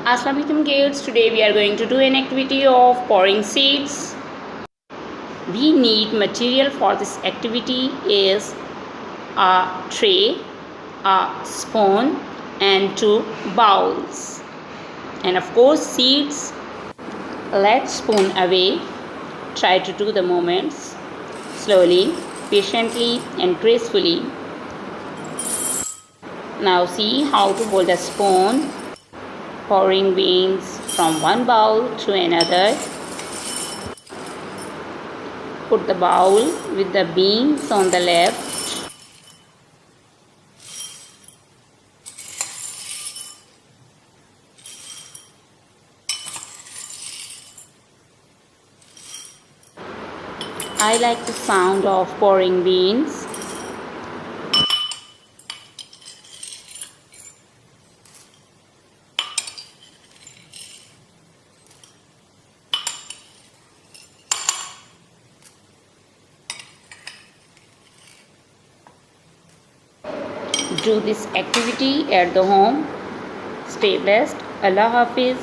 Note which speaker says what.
Speaker 1: Assalamualaikum kids, today we are going to do an activity of pouring seeds. We need material for this activity is a tray, a spoon and 2 bowls. And of course seeds. Let's spoon away. Try to do the movements slowly, patiently and gracefully. Now see how to hold the spoon. Pouring beans from one bowl to another. Put the bowl with the beans on the left. I like the sound of pouring beans. Do this activity at the home. Stay blessed. Allah Hafiz.